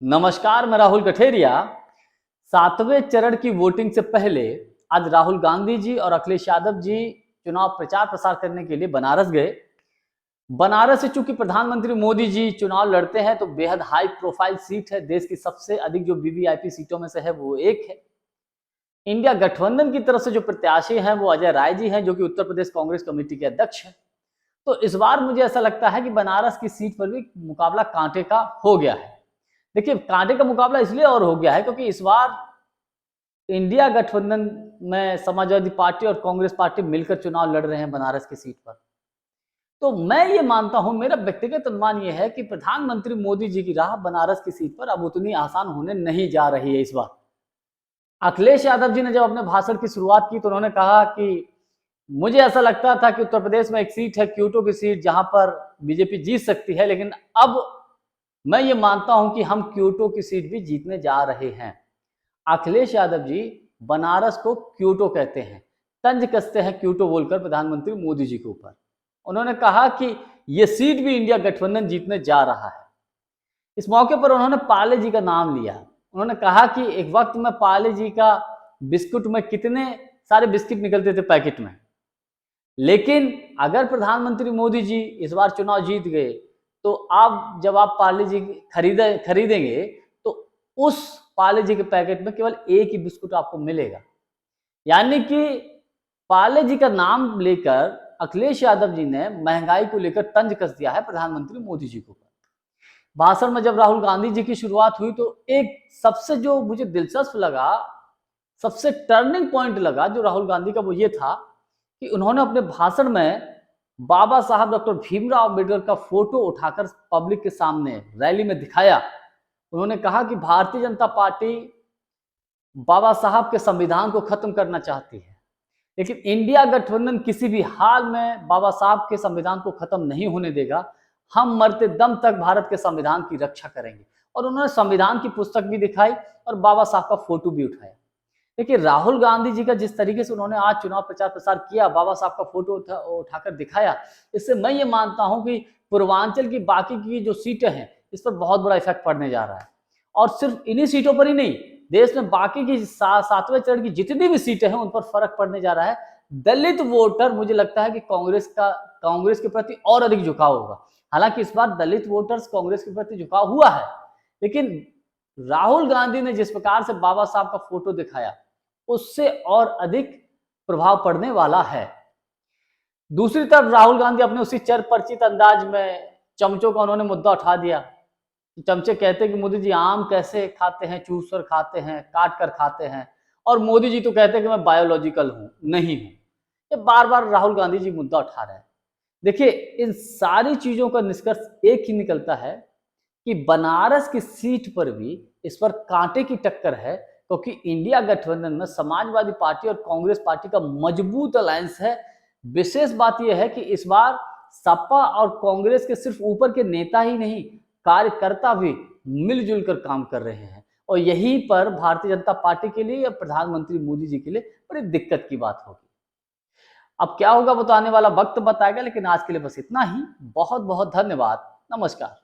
नमस्कार, मैं राहुल कठेरिया। 7वें चरण की वोटिंग से पहले आज राहुल गांधी जी और अखिलेश यादव जी चुनाव प्रचार प्रसार करने के लिए बनारस गए। बनारस से चूंकि प्रधानमंत्री मोदी जी चुनाव लड़ते हैं तो बेहद हाई प्रोफाइल सीट है, देश की सबसे अधिक जो वीवीआईपी सीटों में से है वो एक है। इंडिया गठबंधन की तरफ से जो प्रत्याशी हैं वो अजय राय जी हैं, जो कि उत्तर प्रदेश कांग्रेस कमेटी के अध्यक्ष हैं। तो इस बार मुझे ऐसा लगता है कि बनारस की सीट पर भी मुकाबला कांटे का हो गया है। देखिए, कांटे का मुकाबला इसलिए और हो गया है क्योंकि इस बार इंडिया गठबंधन में समाजवादी पार्टी और कांग्रेस पार्टी मिलकर चुनाव लड़ रहे हैं बनारस की सीट पर। तो मैं ये मानता हूं, मेरा व्यक्तिगत अनुमान ये है कि प्रधानमंत्री मोदी जी की राह बनारस की सीट पर अब उतनी आसान होने नहीं जा रही है इस बार। अखिलेश यादव जी ने जब अपने भाषण की शुरुआत की तो उन्होंने कहा कि मुझे ऐसा लगता था कि उत्तर प्रदेश में एक सीट है, क्यूटो की सीट, जहां पर बीजेपी जीत सकती है, लेकिन अब मैं ये मानता हूं कि हम क्यूटो की सीट भी जीतने जा रहे हैं। अखिलेश यादव जी बनारस को क्यूटो कहते हैं, तंज कसते हैं क्यूटो बोलकर प्रधानमंत्री मोदी जी के ऊपर। उन्होंने कहा कि यह सीट भी इंडिया गठबंधन जीतने जा रहा है। इस मौके पर उन्होंने पार्ले जी का नाम लिया। उन्होंने कहा कि एक वक्त में पार्ले जी का बिस्कुट में कितने सारे बिस्किट निकलते थे पैकेट में, लेकिन अगर प्रधानमंत्री मोदी जी इस बार चुनाव जीत गए तो आप जब आप पार्ले जी खरीदेंगे तो उस पार्ले जी के पैकेट में केवल एक ही बिस्कुट आपको मिलेगा। यानी कि पार्ले जी का नाम लेकर अखिलेश यादव जी ने महंगाई को लेकर तंज कस दिया है प्रधानमंत्री मोदी जी को। भाषण में जब राहुल गांधी जी की शुरुआत हुई तो एक सबसे जो मुझे दिलचस्प लगा, सबसे टर्निंग पॉइंट लगा जो राहुल गांधी का, वो ये था कि उन्होंने अपने भाषण में बाबा साहब डॉक्टर भीमराव अम्बेडकर का फोटो उठाकर पब्लिक के सामने रैली में दिखाया। उन्होंने कहा कि भारतीय जनता पार्टी बाबा साहब के संविधान को खत्म करना चाहती है, लेकिन इंडिया गठबंधन किसी भी हाल में बाबा साहब के संविधान को खत्म नहीं होने देगा। हम मरते दम तक भारत के संविधान की रक्षा करेंगे। और उन्होंने संविधान की पुस्तक भी दिखाई और बाबा साहब का फोटो भी उठाया। देखिए, राहुल गांधी जी का जिस तरीके से उन्होंने आज चुनाव प्रचार प्रसार किया, बाबा साहब का फोटो उठाकर दिखाया, इससे मैं ये मानता हूं कि पूर्वांचल की बाकी की जो सीटें हैं इस पर बहुत बड़ा इफेक्ट पड़ने जा रहा है। और सिर्फ इन्हीं सीटों पर ही नहीं, देश में बाकी की 7वें चरण की जितनी भी सीटें हैं उन पर फर्क पड़ने जा रहा है। दलित वोटर, मुझे लगता है कि कांग्रेस के प्रति और अधिक झुकाव होगा। हालांकि इस बार दलित वोटर्स कांग्रेस के प्रति झुकाव हुआ है, लेकिन राहुल गांधी ने जिस प्रकार से बाबा साहब का फोटो दिखाया उससे और अधिक प्रभाव पड़ने वाला है। दूसरी तरफ राहुल गांधी अपने उसी चर परिचित अंदाज में चमचों का उन्होंने मुद्दा उठा दिया। चमचे कहते हैं कि मोदी जी आम कैसे खाते हैं, चूस कर खाते हैं, काट कर खाते हैं, और मोदी जी तो कहते हैं कि मैं बायोलॉजिकल हूं, नहीं हूं। ये बार बार राहुल गांधी जी मुद्दा उठा रहे हैं। देखिए, इन सारी चीजों का निष्कर्ष एक ही निकलता है कि बनारस की सीट पर भी इस पर कांटे की टक्कर है, क्योंकि इंडिया गठबंधन में समाजवादी पार्टी और कांग्रेस पार्टी का मजबूत अलायंस है। विशेष बात यह है कि इस बार सपा और कांग्रेस के सिर्फ ऊपर के नेता ही नहीं, कार्यकर्ता भी मिलजुल कर काम कर रहे हैं, और यहीं पर भारतीय जनता पार्टी के लिए या प्रधानमंत्री मोदी जी के लिए बड़ी दिक्कत की बात होगी। अब क्या होगा वो तो आने वाला वक्त बताएगा, लेकिन आज के लिए बस इतना ही। बहुत बहुत धन्यवाद। नमस्कार।